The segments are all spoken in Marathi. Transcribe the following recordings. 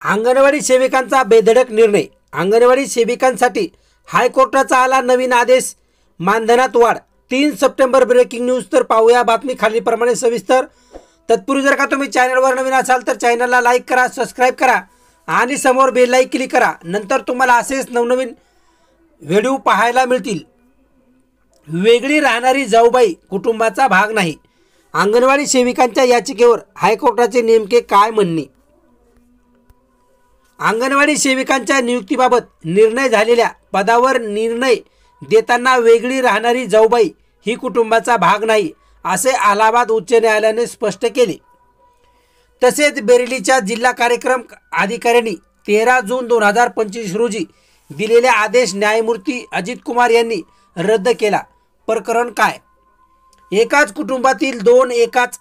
अंगणवाडी सेविकांचा बेधडक निर्णय। अंगणवाडी सेविकांसाठी हायकोर्टाचा आला नवीन आदेश, मानधनात वाढ। 3 सप्टेंबर ब्रेकिंग न्यूज। तर पाहूया बातमी खालीलप्रमाणे सविस्तर। तत्पूर्वी जर का तुम्ही चॅनलवर नवीन असाल तर चॅनलला लाईक करा, सबस्क्राईब करा आणि समोर बेल लाईक क्लिक करा। नंतर तुम्हाला असेच नवनवीन व्हिडिओ पाहायला मिळतील। वेगळी राहणारी जाऊबाई कुटुंबाचा भाग नाही। अंगणवाडी सेविकांच्या याचिकेवर हायकोर्टाचे नेमके काय म्हणणे? अंगणवाडी सेविकांच्या नियुक्तीबाबत निर्णय झालेल्या पदावर निर्णय देताना वेगळी राहणारी जाऊबाई ही कुटुंबाचा भाग नाही असे अलाहाबाद उच्च न्यायालयाने स्पष्ट केले। तसेच बेरेलीच्या जिल्हा कार्यक्रम अधिकाऱ्यांनी 13 जून 2025 रोजी दिलेले आदेश न्यायमूर्ती अजित कुमार यांनी रद्द केला। प्रकरण काय? एकाच कुटुंबातील 2 एकाच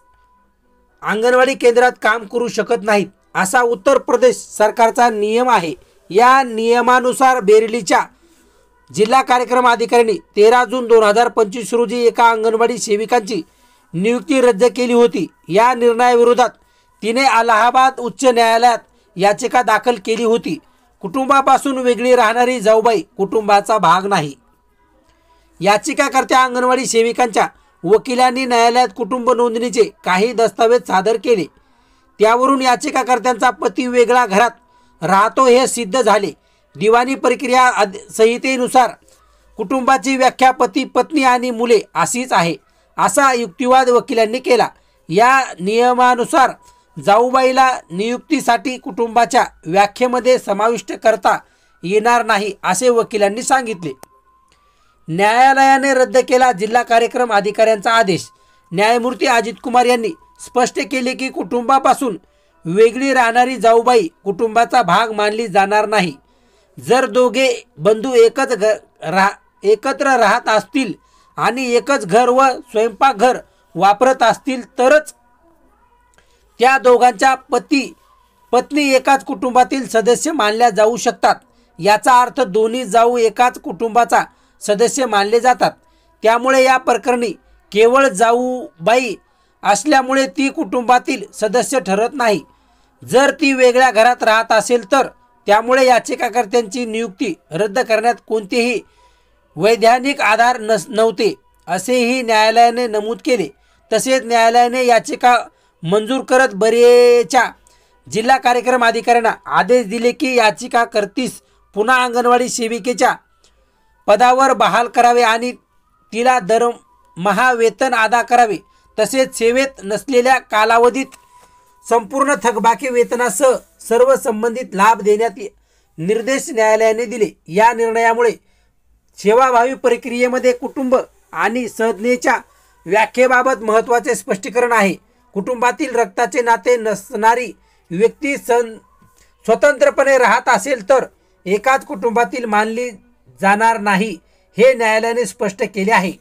अंगणवाडी केंद्रात काम करू शकत नाहीत असा उत्तर प्रदेश सरकारचा नियम आहे। या नियमानुसार बेरेलीच्या जिल्हा कार्यक्रम अधिकाऱ्यांनी 13 जून 2025 रोजी एका अंगणवाडी सेविकांची नियुक्ती रद्द केली होती। या निर्णयाविरोधात तिने अलाहाबाद उच्च न्यायालयात याचिका दाखल केली होती। कुटुंबापासून वेगळी राहणारी जाऊबाई कुटुंबाचा भाग नाही। याचिकाकर्त्या अंगणवाडी सेविकांच्या वकिलांनी न्यायालयात कुटुंब नोंदणीचे काही दस्तावेज सादर केले। त्यावरून याचिकाकर्त्यांचा पती वेगळ्या घरात राहतो हे सिद्ध झाले। दिवाणी प्रक्रिया संहितेनुसार कुटुंबाची व्याख्या पती, पत्नी आणि मुले अशीच आहे असा युक्तिवाद वकिलांनी केला। या नियमानुसार जाऊबाईला नियुक्तीसाठी कुटुंबाच्या व्याख्येमध्ये समाविष्ट करता येणार नाही असे वकिलांनी सांगितले। न्यायालयाने रद्द केला जिल्हा कार्यक्रम अधिकाऱ्यांचा आदेश। न्यायमूर्ती अजित कुमार यांनी स्पष्ट केले की कुटुंबापासून वेगळी राहणारी जाऊबाई कुटुंबाचा भाग मानली जाणार नाही। जर दोघे बंधू एकत्र राहत असतील आणि एकच घर व स्वयंपाकघर वापरत असतील तरच त्या दोघांच्या पत्नी एकाच कुटुंबातील सदस्य मानल्या जाऊ शकतात। याचा अर्थ दोन्ही जाऊ एकाच कुटुंबाचा सदस्य मानले जातात। त्यामुळे या प्रकरणी केवळ जाऊबाई असल्यामुळे ती कुटुंबातील सदस्य ठरत नाही। जर ती वेगळ्या घरात राहत असेल तर त्यामुळे याचिकाकर्त्यांची नियुक्ती रद्द करण्यात कोणतेही वैधानिक आधार नव्हते असेही न्यायालयाने नमूद केले। तसेच न्यायालयाने याचिका मंजूर करत बरेच्या जिल्हा कार्यक्रम अधिकाऱ्यांना आदेश दिले की याचिकाकर्तीस पुन्हा अंगणवाडी सेविकेच्या पदावर बहाल करावे आणि तिला दरमहा वेतन अदा करावे। तसेच सेवेत नसलेल्या कालावधीत संपूर्ण थकबाकी वेतनासह सर्व संबंधित लाभ देण्यात निर्देश न्यायालयाने दिले। या निर्णयामुळे सेवाभावी प्रक्रियेमध्ये कुटुंब आणि संज्ञेच्या व्याख्येबाबत महत्त्वाचे स्पष्टीकरण आहे। कुटुंबातील रक्ताचे नाते नसणारी व्यक्ती स्वतंत्रपणे राहत असेल तर एकाच कुटुंबातील मानली जाणार नाही हे न्यायालयाने स्पष्ट केले आहे।